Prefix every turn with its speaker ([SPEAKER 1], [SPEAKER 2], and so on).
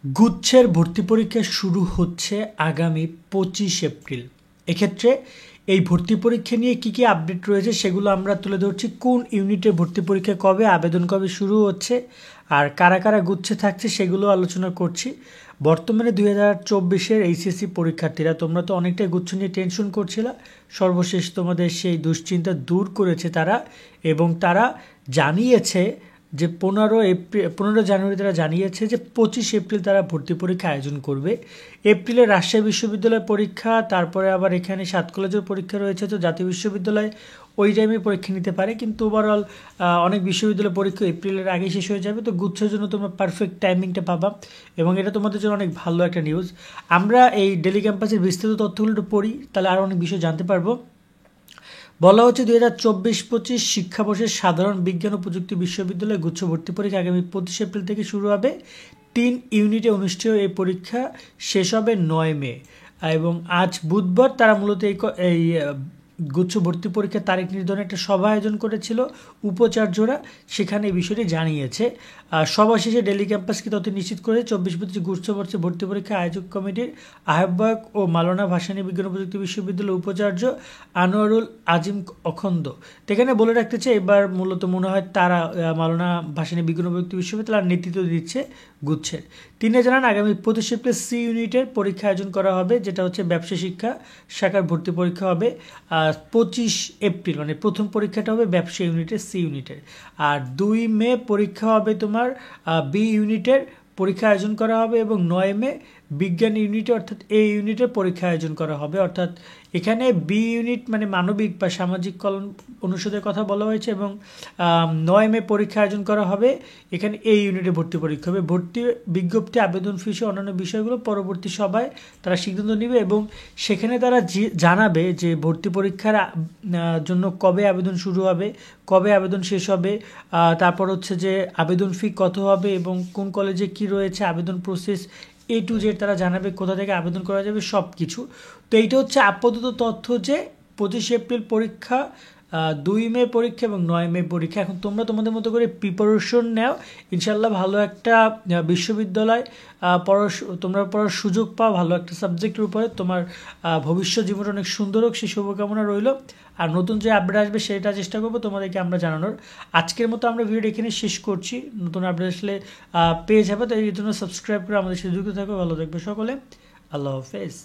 [SPEAKER 1] গুচ্ছের ভর্তি পরীক্ষা শুরু হচ্ছে আগামী 25 এপ্রিল। এক্ষেত্রে এই ভর্তি পরীক্ষা নিয়ে কি কি আপডেট রয়েছে সেগুলো আমরা তুলে ধরছি। কোন ইউনিটে ভর্তি পরীক্ষা কবে, আবেদন কবে শুরু হচ্ছে, আর কারা কারা গুচ্ছে থাকছে সেগুলো আলোচনা করছি। বর্তমানে 2024-এর এইচএসসি পরীক্ষার্থীরা তোমরা তো অনেকটাই গুচ্ছ নিয়ে টেনশন করছিলা। সর্বশেষ তোমাদের সেই দুশ্চিন্তা দূর করেছে তারা, এবং তারা জানিয়েছে যে 15 জানুয়ারি তারা জানিয়েছে যে 25 এপ্রিল তারা ভর্তি পরীক্ষা আয়োজন করবে। এপ্রিলে রাজশাহী বিশ্ববিদ্যালয়ের পরীক্ষা, তারপরে আবার এখানে 7 কলেজের পরীক্ষা রয়েছে, তো জাতীয় বিশ্ববিদ্যালয় ওই টাইমে পরীক্ষা নিতে পারে, কিন্তু ওভারঅল অনেক বিশ্ববিদ্যালয় পরীক্ষা এপ্রিলের আগে শেষ হয়ে যাবে। তো গুচ্ছের জন্য তোমরা পারফেক্ট টাইমিংটা পাবা, এবং এটা তোমাদের জন্য অনেক ভালো একটা নিউজ। আমরা এই ডেলি ক্যাম্পাসের বিস্তারিত তথ্যগুলো একটু পড়ি, তাহলে আরও অনেক বিষয় জানতে পারবো। বলা হচ্ছে 2024-25 শিক্ষাবর্ষের সাধারণ বিজ্ঞান ও প্রযুক্তি বিশ্ববিদ্যালয়ে গুচ্ছ ভর্তি পরীক্ষা আগামী 25 এপ্রিল থেকে শুরু হবে। 3 ইউনিটে অনুষ্ঠেয় এই পরীক্ষা শেষ হবে 9 মে, এবং আজ বুধবার তারা মূলত এই গুচ্ছ ভর্তি পরীক্ষার তারিখ নির্ধারণে একটা সভা আয়োজন করেছিল উপাচার্যরা, সেখানে এই বিষয়টি জানিয়েছে। সভা শেষে ডেলি ক্যাম্পাসকে তথ্য নিশ্চিত করে 24-25 গুচ্ছ ভর্তি পরীক্ষা আয়োজক কমিটির আহ্বায়ক ও মাওলানা ভাসানী বিজ্ঞান ও প্রযুক্তি বিশ্ববিদ্যালয়ের উপাচার্য আনোয়ারুল আজিম অখন্দ। এখানে বলে রাখতে চাই, এবার মূলত মনে হয় তারা মাওলানা ভাসানী বিজ্ঞান ও প্রযুক্তি বিশ্ববিদ্যালয়ের নেতৃত্ব দিচ্ছে গুচ্ছের। তিনি জানান আগামী 25 এপ্রিল সি ইউনিটের পরীক্ষা আয়োজন করা হবে, যেটা হচ্ছে ব্যবসা শিক্ষা শাখার ভর্তি পরীক্ষা হবে 25 এপ্রিল, মানে প্রথম পরীক্ষাটা হবে ব্যবসা ইউনিটের সি ইউনিটের। আর 2 মে পরীক্ষা হবে তোমার বি ইউনিটের পরীক্ষা আয়োজন করা হবে, এবং 9 মে বিজ্ঞান ইউনিটে অর্থাৎ এ ইউনিটের পরীক্ষা আয়োজন করা হবে। অর্থাৎ এখানে বি ইউনিট মানে মানবিক বা সামাজিক কল্যাণ অনুষদের কথা বলা হয়েছে, এবং 9 মে পরীক্ষা আয়োজন করা হবে। এখানে এই ইউনিটে ভর্তি পরীক্ষা হবে। ভর্তি বিজ্ঞপ্তি, আবেদন ফি সহ অন্যান্য বিষয়গুলো পরবর্তী সভায় তারা সিদ্ধান্ত নেবে, এবং সেখানে তারা জানাবে যে ভর্তি পরীক্ষার জন্য কবে আবেদন শুরু হবে, কবে আবেদন শেষ হবে, তারপর হচ্ছে যে আবেদন ফি কত হবে, এবং কোন কলেজে কি রয়েছে, আবেদন প্রসেস A to Z তারা জানাবে, কোথা থেকে আবেদন করা যাবে সব কিছু। তো এইটা হচ্ছে আপাতত তথ্য যে 25 এপ্রিল পরীক্ষা, 2 মে পরীক্ষা এবং 9 মে পরীক্ষা। এখন তোমরা তোমাদের মতো করে প্রিপারেশন নাও, ইনশাল্লাহ ভালো একটা বিশ্ববিদ্যালয় তোমরা পড়ার সুযোগ পাও, ভালো একটা সাবজেক্টের উপরে তোমার ভবিষ্যৎ জীবন অনেক সুন্দর হোক, সেই শুভকামনা রইল। আর নতুন যে আপডেট আসবে সেটা চেষ্টা করবো তোমাদেরকে আমরা জানানোর। আজকের মতো আমরা ভিডিওটা এখানে শেষ করছি। নতুন আপডেট আসলে পেয়ে যাবে, তো এই জন্য সাবস্ক্রাইব করে আমাদের সাথে যুক্ত থাকো। ভালো থাকবে সকলে, আল্লাহ হাফেজ।